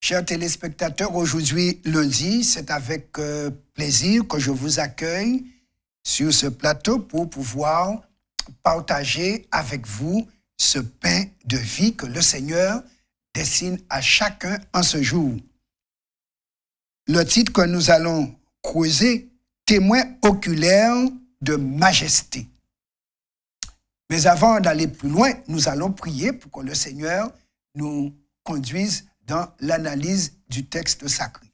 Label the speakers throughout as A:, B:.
A: Chers téléspectateurs, aujourd'hui, lundi, c'est avec plaisir que je vous accueille sur ce plateau pour pouvoir partager avec vous ce pain de vie que le Seigneur dessine à chacun en ce jour. Le titre que nous allons creuser, témoin oculaire de majesté. Mais avant d'aller plus loin, nous allons prier pour que le Seigneur nous conduise dans l'analyse du texte sacré.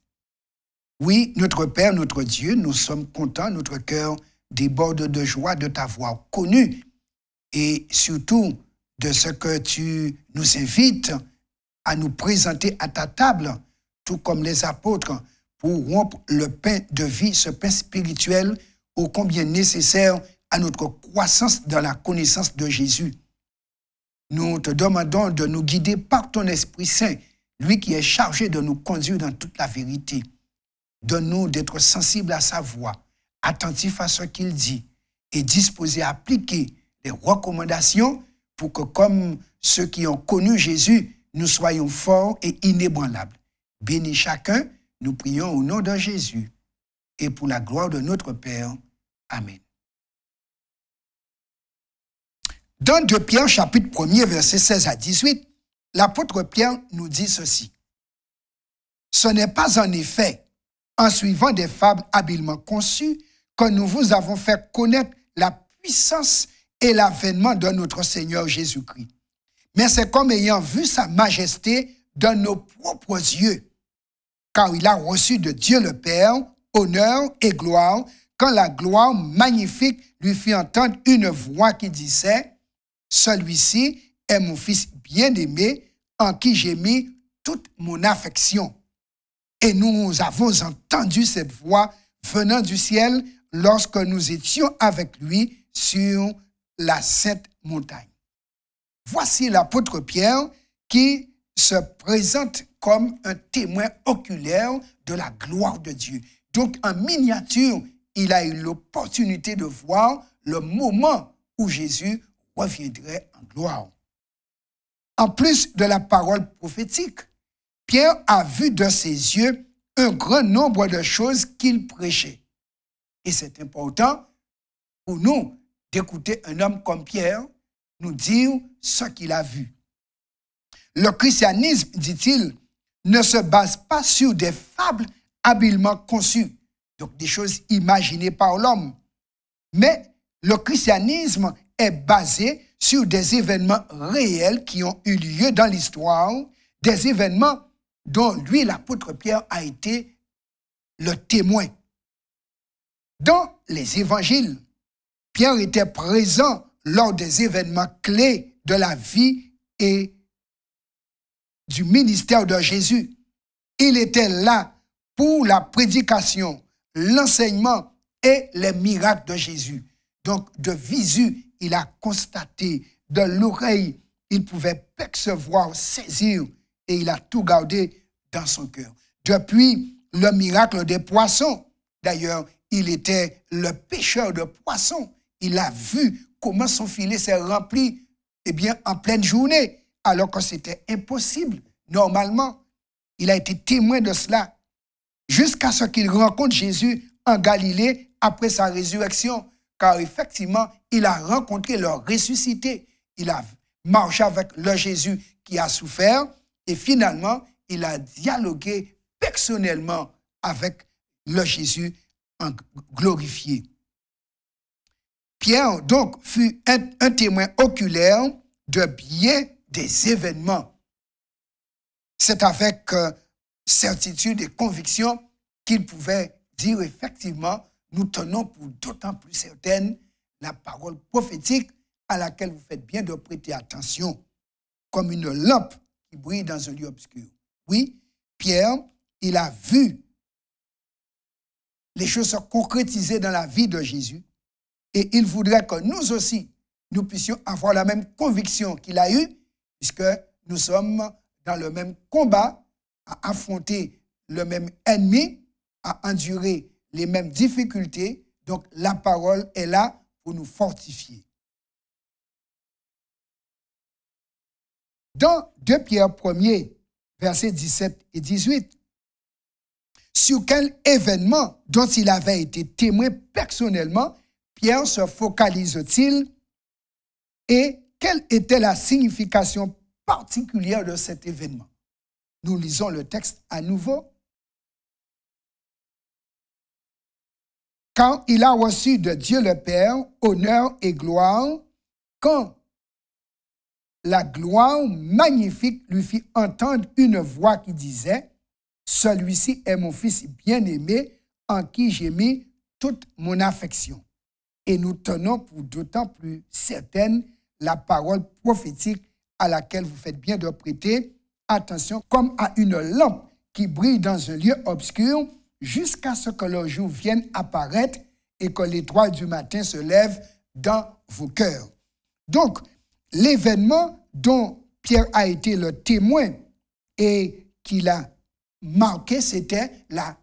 A: Oui, notre Père, notre Dieu, nous sommes contents, notre cœur déborde de joie de t'avoir connu et surtout de ce que tu nous invites à nous présenter à ta table, tout comme les apôtres, pour rompre le pain de vie, ce pain spirituel ô combien nécessaire à notre croissance dans la connaissance de Jésus. Nous te demandons de nous guider par ton Esprit Saint, lui qui est chargé de nous conduire dans toute la vérité. Donne-nous d'être sensibles à sa voix, attentifs à ce qu'il dit et disposés à appliquer les recommandations pour que, comme ceux qui ont connu Jésus, nous soyons forts et inébranlables. Bénis chacun, nous prions au nom de Jésus et pour la gloire de notre Père. Amen. Dans 2 Pierre, chapitre 1er, versets 16 à 18, l'apôtre Pierre nous dit ceci. Ce n'est pas en effet en suivant des fables habilement conçues que nous vous avons fait connaître la puissance et l'avènement de notre Seigneur Jésus-Christ. Mais c'est comme ayant vu sa majesté de nos propres yeux, car il a reçu de Dieu le Père honneur et gloire, quand la gloire magnifique lui fit entendre une voix qui disait « Celui-ci est mon fils bien-aimé, en qui j'ai mis toute mon affection. » Et nous avons entendu cette voix venant du ciel lorsque nous étions avec lui sur la sainte montagne. Voici l'apôtre Pierre qui se présente comme un témoin oculaire de la gloire de Dieu. Donc, en miniature, il a eu l'opportunité de voir le moment où Jésus reviendrait en gloire. En plus de la parole prophétique, Pierre a vu de ses yeux un grand nombre de choses qu'il prêchait. Et c'est important pour nous d'écouter un homme comme Pierre nous dire ce qu'il a vu. Le christianisme, dit-il, ne se base pas sur des fables habilement conçues, donc des choses imaginées par l'homme, mais le christianisme est basé sur des événements réels qui ont eu lieu dans l'histoire, des événements dont lui, l'apôtre Pierre, a été le témoin. Dans les évangiles, Pierre était présent lors des événements clés de la vie et du ministère de Jésus. Il était là pour la prédication, l'enseignement et les miracles de Jésus. Donc, de visu, il a constaté, de l'oreille, il pouvait percevoir, saisir, et il a tout gardé dans son cœur. Depuis le miracle des poissons, d'ailleurs, il était le pêcheur de poissons. Il a vu comment son filet s'est rempli, en pleine journée, alors que c'était impossible, normalement. Il a été témoin de cela, jusqu'à ce qu'il rencontre Jésus en Galilée après sa résurrection, car effectivement, il a rencontré le ressuscité. Il a marché avec le Jésus qui a souffert et finalement, il a dialogué personnellement avec le Jésus glorifié. Pierre, donc, fut un témoin oculaire de bien des événements. C'est avec certitude et conviction qu'il pouvait dire effectivement, nous tenons pour d'autant plus certaine la parole prophétique à laquelle vous faites bien de prêter attention, comme une lampe qui brille dans un lieu obscur. Oui, Pierre, il a vu les choses se concrétiser dans la vie de Jésus et il voudrait que nous aussi, nous puissions avoir la même conviction qu'il a eue, puisque nous sommes dans le même combat, à affronter le même ennemi, à endurer les mêmes difficultés. Donc, la parole est là pour nous fortifier. Dans 2 Pierre 1er, versets 17 et 18. Sur quel événement dont il avait été témoin personnellement, Pierre se focalise-t-il et quelle était la signification particulière de cet événement? Nous lisons le texte à nouveau. Quand il a reçu de Dieu le Père honneur et gloire, quand la gloire magnifique lui fit entendre une voix qui disait « Celui-ci est mon Fils bien-aimé, en qui j'ai mis toute mon affection. » Et nous tenons pour d'autant plus certaine la parole prophétique à laquelle vous faites bien de prêter attention, comme à une lampe qui brille dans un lieu obscur jusqu'à ce que le jour vienne apparaître et que l'étoile du matin se lève dans vos cœurs. Donc, l'événement dont Pierre a été le témoin et qu'il a marqué, c'était la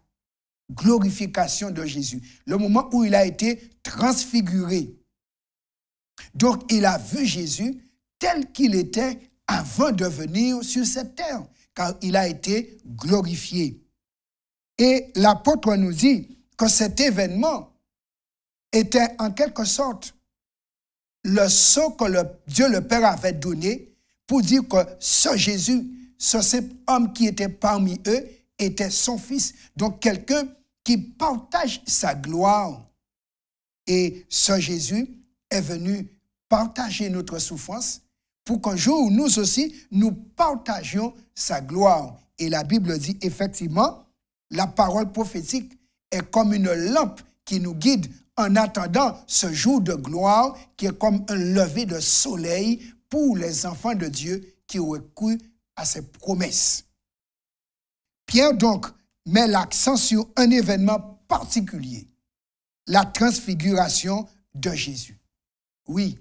A: glorification de Jésus, le moment où il a été transfiguré. Donc, il a vu Jésus tel qu'il était avant de venir sur cette terre, car il a été glorifié. Et l'apôtre nous dit que cet événement était en quelque sorte le sceau que Dieu le Père avait donné pour dire que ce Jésus, ce simple homme qui était parmi eux, était son Fils. Donc quelqu'un qui partage sa gloire. Et ce Jésus est venu partager notre souffrance pour qu'un jour, nous aussi, nous partagions sa gloire. Et la Bible dit effectivement, la parole prophétique est comme une lampe qui nous guide en attendant ce jour de gloire qui est comme un lever de soleil pour les enfants de Dieu qui auraient cru à ses promesses. Pierre donc met l'accent sur un événement particulier, la transfiguration de Jésus. Oui,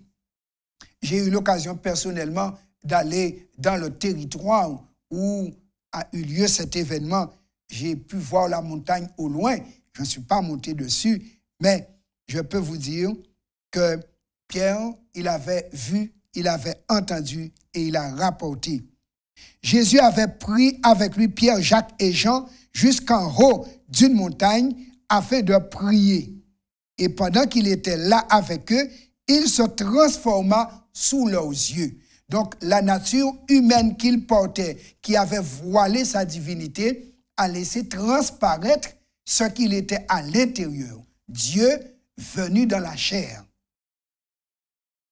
A: j'ai eu l'occasion personnellement d'aller dans le territoire où a eu lieu cet événement. J'ai pu voir la montagne au loin. Je ne suis pas monté dessus, mais je peux vous dire que Pierre, il avait vu, il avait entendu et il a rapporté. Jésus avait pris avec lui Pierre, Jacques et Jean jusqu'en haut d'une montagne afin de prier. Et pendant qu'il était là avec eux, il se transforma sous leurs yeux. Donc la nature humaine qu'il portait, qui avait voilé sa divinité, a laissé transparaître ce qu'il était à l'intérieur. Dieu venu dans la chair.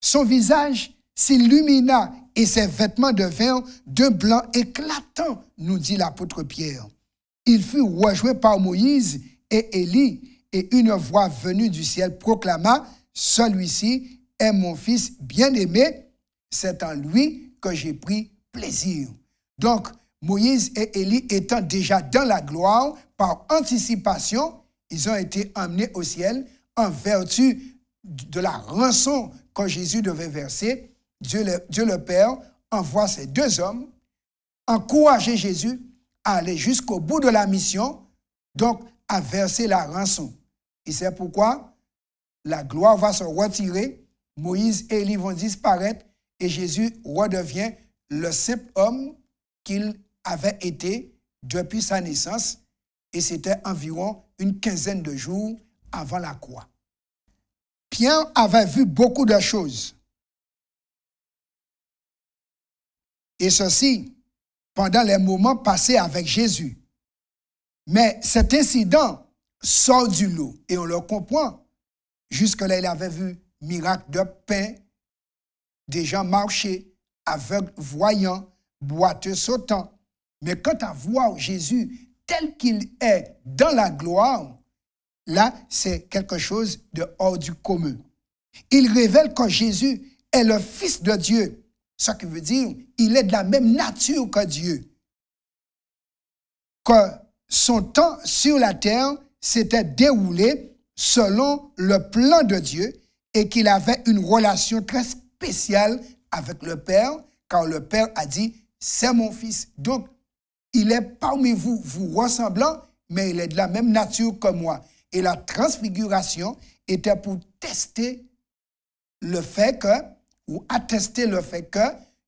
A: Son visage s'illumina et ses vêtements devinrent d'un blanc éclatant, nous dit l'apôtre Pierre. Il fut rejoint par Moïse et Élie, et une voix venue du ciel proclama « Celui-ci est mon Fils bien-aimé, c'est en lui que j'ai pris plaisir. » Donc, Moïse et Élie étant déjà dans la gloire, par anticipation, ils ont été emmenés au ciel en vertu de la rançon que Jésus devait verser. Dieu le Père envoie ces deux hommes encourager Jésus à aller jusqu'au bout de la mission, donc à verser la rançon. Et c'est pourquoi la gloire va se retirer, Moïse et Élie vont disparaître et Jésus redevient le simple homme qu'il avait été depuis sa naissance, et c'était environ une quinzaine de jours avant la croix. Pierre avait vu beaucoup de choses. Et ceci pendant les moments passés avec Jésus. Mais cet incident sort du lot et on le comprend. Jusque-là, il avait vu miracle de pain, des gens marcher, aveugles voyants, boiteux sautant. Mais quant à voir Jésus tel qu'il est dans la gloire, là, c'est quelque chose de hors du commun. Il révèle que Jésus est le Fils de Dieu. Ce qui veut dire qu'il est de la même nature que Dieu. Que son temps sur la terre s'était déroulé selon le plan de Dieu et qu'il avait une relation très spéciale avec le Père, car le Père a dit « c'est mon Fils ». Donc, il est parmi vous, vous ressemblant, mais il est de la même nature que moi. Et la transfiguration était pour tester le fait que, ou attester le fait que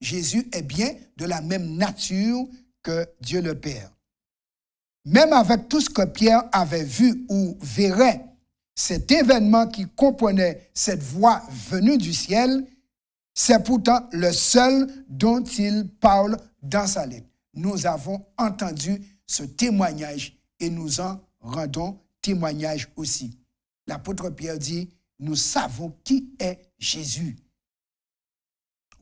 A: Jésus est bien de la même nature que Dieu le Père. Même avec tout ce que Pierre avait vu ou verrait, cet événement qui comprenait cette voix venue du ciel, c'est pourtant le seul dont il parle dans sa lettre. Nous avons entendu ce témoignage et nous en rendons témoignage aussi. L'apôtre Pierre dit, nous savons qui est Jésus.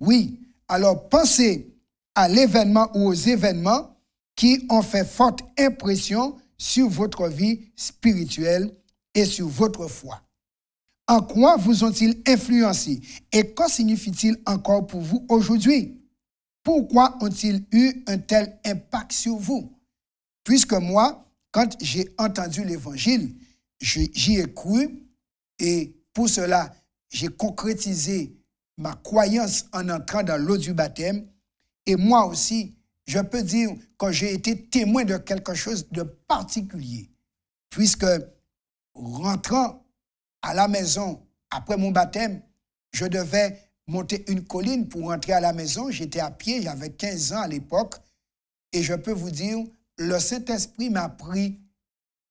A: Oui, alors pensez à l'événement ou aux événements qui ont fait forte impression sur votre vie spirituelle et sur votre foi. En quoi vous ont-ils influencé et qu'en signifie-t-il encore pour vous aujourd'hui? Pourquoi ont-ils eu un tel impact sur vous? Puisque moi, quand j'ai entendu l'Évangile, j'y ai cru et pour cela, j'ai concrétisé ma croyance en entrant dans l'eau du baptême. Et moi aussi, je peux dire que j'ai été témoin de quelque chose de particulier, puisque rentrant à la maison après mon baptême, je devais monter une colline pour rentrer à la maison. J'étais à pied, j'avais 15 ans à l'époque, et je peux vous dire, le Saint-Esprit m'a pris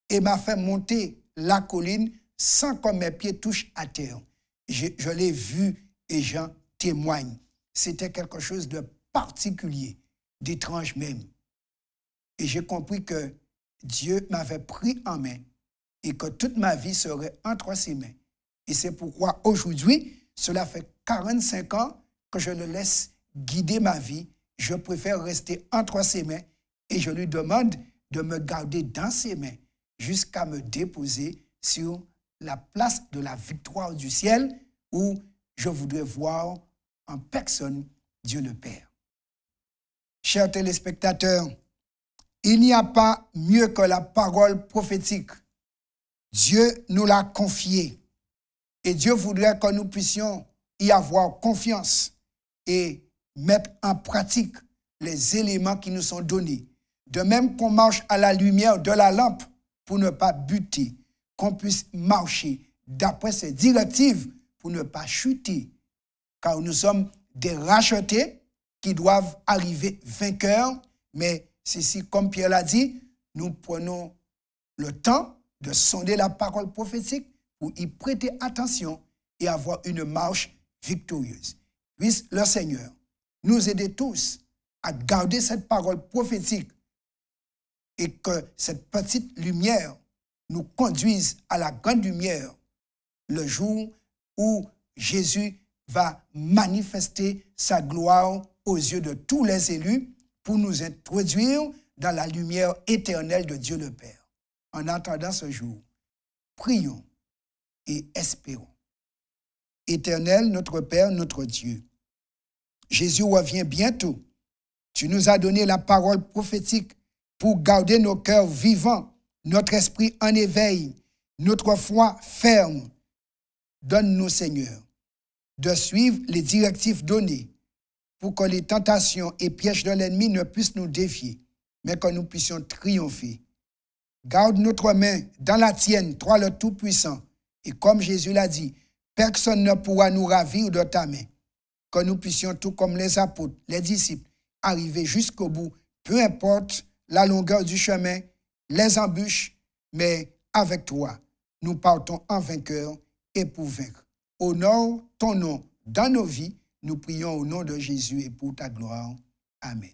A: et m'a fait monter la colline sans que mes pieds touchent à terre. Je l'ai vu et j'en témoigne. C'était quelque chose de particulier, d'étrange même. Et j'ai compris que Dieu m'avait pris en main et que toute ma vie serait entre ses mains. Et c'est pourquoi aujourd'hui, cela fait 45 ans que je le laisse guider ma vie. Je préfère rester entre ses mains et je lui demande de me garder dans ses mains jusqu'à me déposer sur la place de la victoire du ciel où je voudrais voir en personne Dieu le Père. Chers téléspectateurs, il n'y a pas mieux que la parole prophétique. Dieu nous l'a confiée et Dieu voudrait que nous puissions y avoir confiance et mettre en pratique les éléments qui nous sont donnés. De même qu'on marche à la lumière de la lampe pour ne pas buter, qu'on puisse marcher d'après ses directives pour ne pas chuter, car nous sommes des rachetés qui doivent arriver vainqueurs, mais ceci, comme Pierre l'a dit, nous prenons le temps de sonder la parole prophétique pour y prêter attention et avoir une marche victorieuse. Puisse le Seigneur nous aider tous à garder cette parole prophétique et que cette petite lumière nous conduise à la grande lumière le jour où Jésus va manifester sa gloire aux yeux de tous les élus pour nous introduire dans la lumière éternelle de Dieu le Père. En attendant ce jour, prions et espérons. Éternel, notre Père, notre Dieu, Jésus revient bientôt. Tu nous as donné la parole prophétique pour garder nos cœurs vivants, notre esprit en éveil, notre foi ferme. Donne-nous, Seigneur, de suivre les directives données pour que les tentations et pièges de l'ennemi ne puissent nous défier, mais que nous puissions triompher. Garde notre main dans la tienne, toi le Tout-Puissant, et comme Jésus l'a dit, personne ne pourra nous ravir de ta main. Que nous puissions, tout comme les apôtres, les disciples, arriver jusqu'au bout, peu importe la longueur du chemin, les embûches, mais avec toi, nous partons en vainqueur et pour vaincre. Honore ton nom dans nos vies, nous prions au nom de Jésus et pour ta gloire. Amen.